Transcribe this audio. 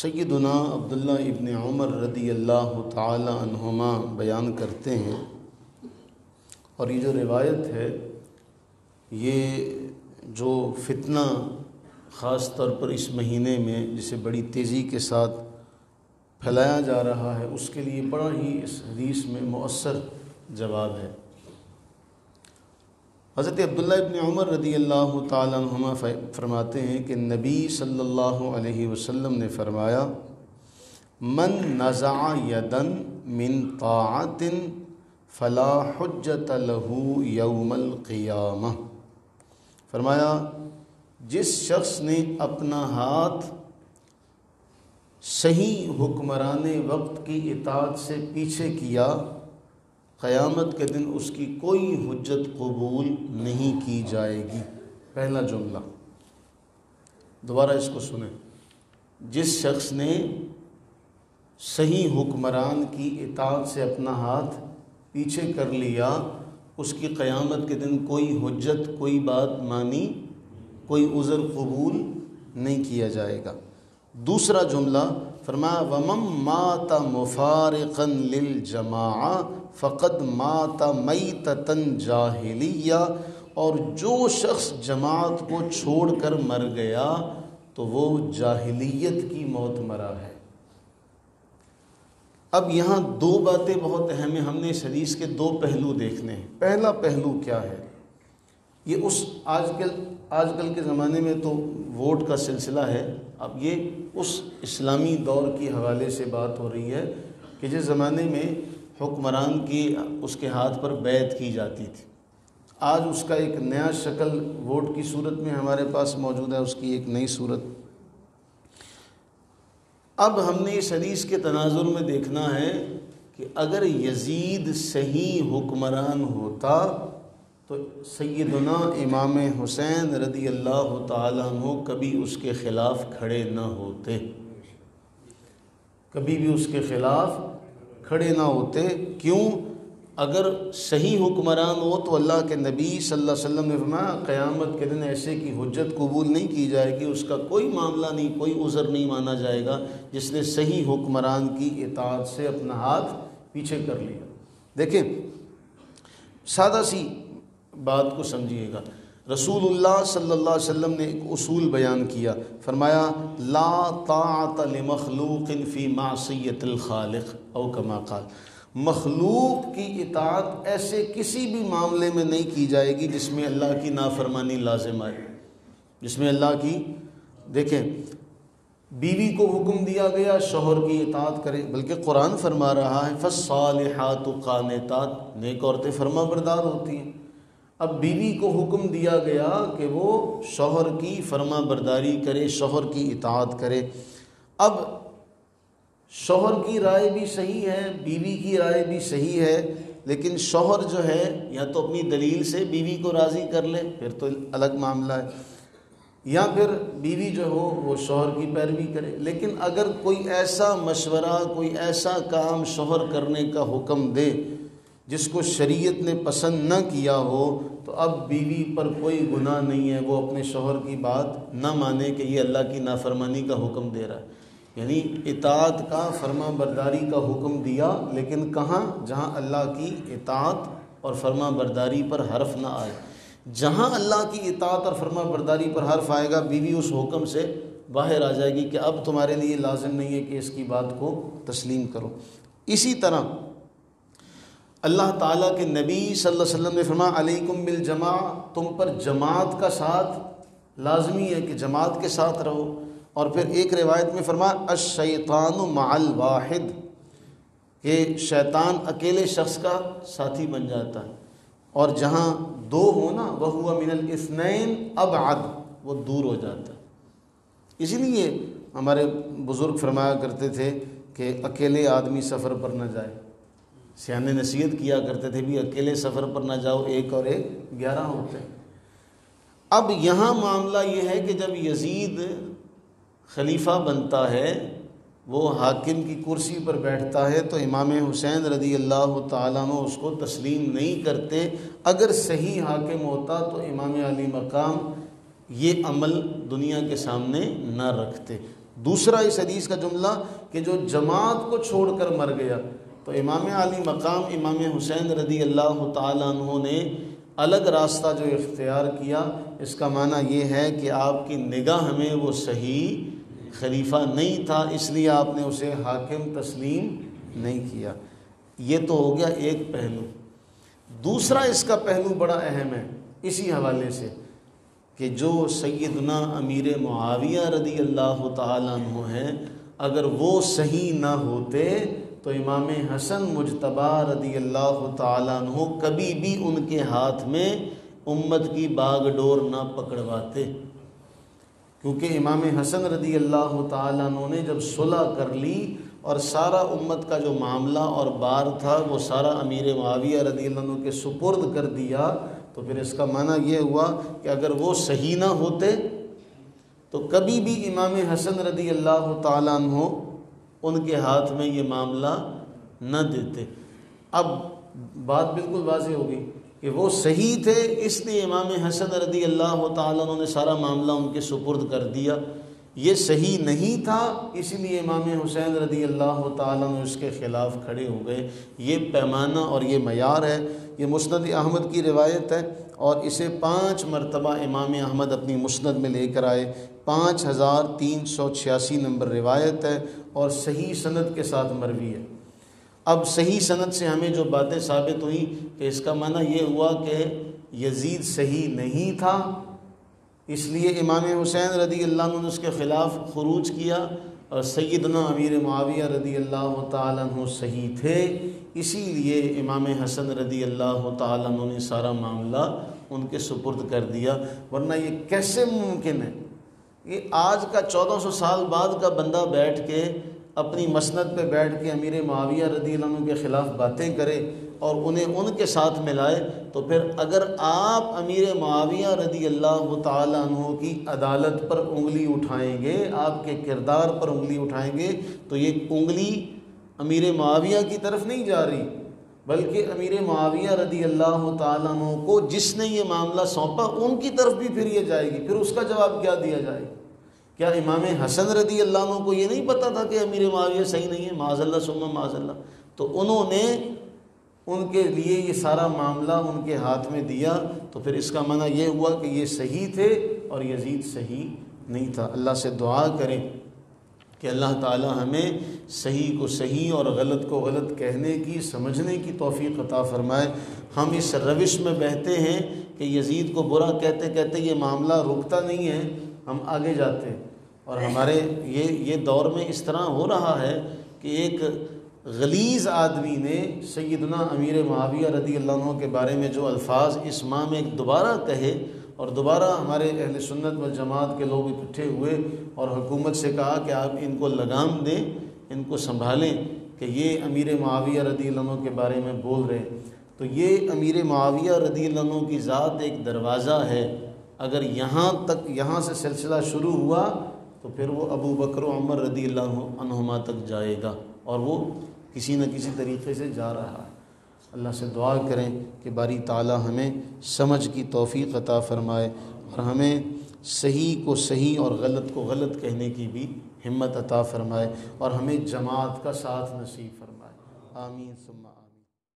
سیدنا عبداللہ ابن عمر رضی اللہ تعالی عنہما بیان کرتے ہیں، اور یہ جو روایت ہے یہ جو فتنہ خاص طور پر اس مہینے میں جسے بڑی تیزی کے ساتھ پھیلایا جا رہا ہے اس کے لیے بڑا ہی اس حدیث میں مؤثر جواب ہے۔ حضرت عبداللہ ابن عمر رضی اللہ تعالیٰ عنہما فرماتے ہیں کہ نبی صلی اللہ علیہ وسلم نے فرمایا، من نزع یدن من طاعت فلا حجت لہ یوم القیامہ۔ فرمایا جس شخص نے اپنا ہاتھ صحیح حکمران وقت کی اطاعت سے پیچھے کیا، قیامت کے دن اس کی کوئی حجت قبول نہیں کی جائے گی۔ پہلا جملہ دوبارہ اس کو سنیں، جس شخص نے صحیح حکمران کی اطاعت سے اپنا ہاتھ پیچھے کر لیا، اس کی قیامت کے دن کوئی حجت، کوئی بات مانی، کوئی عذر قبول نہیں کیا جائے گا۔ دوسرا جملہ فرمایا، وَمَن مَاتَ مُفَارِقًا لِلْجَمَاعَةِ فَقَدْ مَاتَ مَيْتَةً جَاہِلِيَّةً، اور جو شخص جماعت کو چھوڑ کر مر گیا تو وہ جاہلیت کی موت مرا ہے۔ اب یہاں دو باتیں بہت اہم ہیں، ہم نے اس حدیث کے دو پہلو دیکھنے ہیں۔ پہلا پہلو کیا ہے؟ یہ اس آج کل کے زمانے میں تو ووٹ کا سلسلہ ہے، اب یہ اس اسلامی دور کے حوالے سے بات ہو رہی ہے کہ جس زمانے میں حکمران کی اس کے ہاتھ پر بیعت کی جاتی تھی، آج اس کا ایک نیا شکل ووٹ کی صورت میں ہمارے پاس موجود ہے، اس کی ایک نئی صورت۔ اب ہم نے اس حدیث کے تناظر میں دیکھنا ہے کہ اگر یزید صحیح حکمران ہوتا تو سیدنا امام حسین رضی اللہ تعالیٰ عنہ کبھی اس کے خلاف کھڑے نہ ہوتے، کبھی بھی اس کے خلاف کھڑے نہ ہوتے۔ کیوں؟ اگر صحیح حکمران ہو تو اللہ کے نبی صلی اللہ علیہ وسلم نے فرمایا قیامت کے دن ایسے کی حجت قبول نہیں کی جائے گی، اس کا کوئی معاملہ نہیں، کوئی عذر نہیں مانا جائے گا جس نے صحیح حکمران کی اطاعت سے اپنا ہاتھ پیچھے کر لیا۔ دیکھیں سادہ سی بات کو سمجھیے گا، رسول اللہ صلی اللہ علیہ وسلم نے ایک اصول بیان کیا، فرمایا لا طاعت لمخلوق فی معصیت الخالق، او کما قال، مخلوق کی اطاعت ایسے کسی بھی معاملے میں نہیں کی جائے گی جس میں اللہ کی نافرمانی لازم آئے، جس میں اللہ کی، دیکھیں بیوی کو حکم دیا گیا شوہر کی اطاعت کرے، بلکہ قرآن فرما رہا ہے فالصالحات قانتات، نیک عورتیں فرما بردار ہوتی ہیں۔ اب بیوی کو حکم دیا گیا کہ وہ شوہر کی فرما برداری کرے، شوہر کی اطاعت کرے۔ اب شوہر کی رائے بھی صحیح ہے، بیوی کی رائے بھی صحیح ہے، لیکن شوہر جو ہے یا تو اپنی دلیل سے بیوی کو راضی کر لے، پھر تو الگ معاملہ ہے، یا پھر بیوی جو ہو وہ شوہر کی پیروی کرے۔ لیکن اگر کوئی ایسا مشورہ، کوئی ایسا کام شوہر کرنے کا حکم دے جس کو شریعت نے پسند نہ کیا ہو، تو اب بیوی پر کوئی گناہ نہیں ہے، وہ اپنے شوہر کی بات نہ مانے کہ یہ اللہ کی نافرمانی کا حکم دے رہا ہے۔ یعنی اطاعت کا، فرما برداری کا حکم دیا، لیکن کہاں؟ جہاں اللہ کی اطاعت اور فرما برداری پر حرف نہ آئے۔ جہاں اللہ کی اطاعت اور فرما برداری پر حرف آئے گا، بیوی اس حکم سے باہر آ جائے گی کہ اب تمہارے لیے لازم نہیں ہے کہ اس کی بات کو تسلیم کرو۔ اسی طرح اللہ تعالیٰ کے نبی صلی اللہ علیہ وسلم نے فرمایا علیکم بالجماع، تم پر جماعت کا ساتھ لازمی ہے کہ جماعت کے ساتھ رہو۔ اور پھر ایک روایت میں فرمایا الشیطان مع الواحد، کہ شیطان اکیلے شخص کا ساتھی بن جاتا ہے، اور جہاں دو ہونا وَهُوَ مِنَ الْإِثْنَيْنِ أَبْعَدُ، وہ دور ہو جاتا ہے۔ اسی لیے ہمارے بزرگ فرمایا کرتے تھے کہ اکیلے آدمی سفر پر نہ جائے، سیانے نصیحت کیا کرتے تھے بھی اکیلے سفر پر نہ جاؤ، ایک اور ایک 11 ہوتے ہیں۔ اب یہاں معاملہ یہ ہے کہ جب یزید خلیفہ بنتا ہے، وہ حاکم کی کرسی پر بیٹھتا ہے، تو امام حسین رضی اللہ تعالیٰ عنہ اس کو تسلیم نہیں کرتے۔ اگر صحیح حاکم ہوتا تو امام علی مقام یہ عمل دنیا کے سامنے نہ رکھتے۔ دوسرا اس حدیث کا جملہ کہ جو جماعت کو چھوڑ کر مر گیا، تو امام علی مقام امام حسین رضی اللہ تعالیٰ عنہ نے الگ راستہ جو اختیار کیا، اس کا معنی یہ ہے کہ آپ کی نگاہ میں وہ صحیح خلیفہ نہیں تھا، اس لیے آپ نے اسے حاکم تسلیم نہیں کیا۔ یہ تو ہو گیا ایک پہلو۔ دوسرا اس کا پہلو بڑا اہم ہے اسی حوالے سے کہ جو سیدنا امیر معاویہ رضی اللہ تعالیٰ عنہ ہیں، اگر وہ صحیح نہ ہوتے تو امام حسن مجتبیٰ رضی اللہ تعالیٰ عنہ کبھی بھی ان کے ہاتھ میں امت کی باغ ڈور نہ پکڑواتے، کیونکہ امام حسن رضی اللہ تعالیٰ عنہ نے جب صلح کر لی اور سارا امت کا جو معاملہ اور بار تھا وہ سارا امیر معاویہ رضی اللہ عنہ کے سپرد کر دیا، تو پھر اس کا معنی یہ ہوا کہ اگر وہ صحیح نہ ہوتے تو کبھی بھی امام حسن رضی اللہ تعالیٰ عنہ ان کے ہاتھ میں یہ معاملہ نہ دیتے۔ اب بات بالکل واضح ہو گئی کہ وہ صحیح تھے، اس لیے امام حسن رضی اللہ تعالیٰ عنہ نے سارا معاملہ ان کے سپرد کر دیا۔ یہ صحیح نہیں تھا، اسی لیے امام حسین رضی اللہ تعالیٰ عنہ اس کے خلاف کھڑے ہو گئے۔ یہ پیمانہ اور یہ معیار ہے۔ یہ مسند احمد کی روایت ہے اور اسے 5 مرتبہ امام احمد اپنی مسند میں لے کر آئے۔ 5386 نمبر روایت ہے اور صحیح سند کے ساتھ مروی ہے۔ اب صحیح سند سے ہمیں جو باتیں ثابت ہوئیں کہ اس کا معنی یہ ہوا کہ یزید صحیح نہیں تھا، اس لیے امام حسین رضی اللہ عنہ نے اس کے خلاف خروج کیا، اور سیدنا امیر معاویہ رضی اللہ تعالیٰ عنہ صحیح تھے، اسی لیے امام حسن رضی اللہ تعالیٰ عنہ نے سارا معاملہ ان کے سپرد کر دیا۔ ورنہ یہ کیسے ممکن ہے؟ یہ آج کا 1400 سال بعد کا بندہ بیٹھ کے اپنی مسند پہ بیٹھ کے امیر معاویہ رضی اللہ عنہ کے خلاف باتیں کرے اور انہیں ان کے ساتھ ملائے، تو پھر اگر آپ امیر معاویہ رضی اللہ تعالیٰ عنہ کی عدالت پر انگلی اٹھائیں گے، آپ کے کردار پر انگلی اٹھائیں گے، تو یہ انگلی امیر معاویہ کی طرف نہیں جا رہی، بلکہ امیر معاویہ رضی اللہ تعالیٰ عنہ کو جس نے یہ معاملہ سونپا ان کی طرف بھی پھر یہ جائے گی۔ پھر اس کا جواب کیا دیا جائے گا؟ کیا امام حسن رضی اللہ عنہ کو یہ نہیں پتہ تھا کہ امیر معاویہ صحیح نہیں ہے؟ معاذ اللہ ثم معاذ اللہ۔ تو انہوں نے ان کے لیے یہ سارا معاملہ ان کے ہاتھ میں دیا، تو پھر اس کا معنی یہ ہوا کہ یہ صحیح تھے اور یزید صحیح نہیں تھا۔ اللہ سے دعا کریں کہ اللہ تعالی ہمیں صحیح کو صحیح اور غلط کو غلط کہنے کی، سمجھنے کی توفیق عطا فرمائے۔ ہم اس روش میں بہتے ہیں کہ یزید کو برا کہتے کہتے یہ معاملہ رکتا نہیں ہے، ہم آگے جاتے ہیں، اور ہمارے یہ دور میں اس طرح ہو رہا ہے کہ ایک غلیظ آدمی نے سیدنا امیر معاویہ رضی اللہ عنہ کے بارے میں جو الفاظ اس ماہ میں دوبارہ کہے، اور دوبارہ ہمارے اہل سنت والجماعت کے لوگ اکٹھے ہوئے اور حکومت سے کہا کہ آپ ان کو لگام دیں، ان کو سنبھالیں کہ یہ امیر معاویہ رضی اللہ عنہ کے بارے میں بول رہے ہیں۔ تو یہ امیر معاویہ رضی اللہ عنہ کی ذات ایک دروازہ ہے، اگر یہاں سے سلسلہ شروع ہوا تو پھر وہ ابو بکر و عمر رضی اللہ عنہما تک جائے گا، اور وہ کسی نہ کسی طریقے سے جا رہا ہے۔ اللہ سے دعا کریں کہ باری تعالی ہمیں سمجھ کی توفیق عطا فرمائے، اور ہمیں صحیح کو صحیح اور غلط کو غلط کہنے کی بھی ہمت عطا فرمائے، اور ہمیں جماعت کا ساتھ نصیب فرمائے۔ آمین ثم آمین۔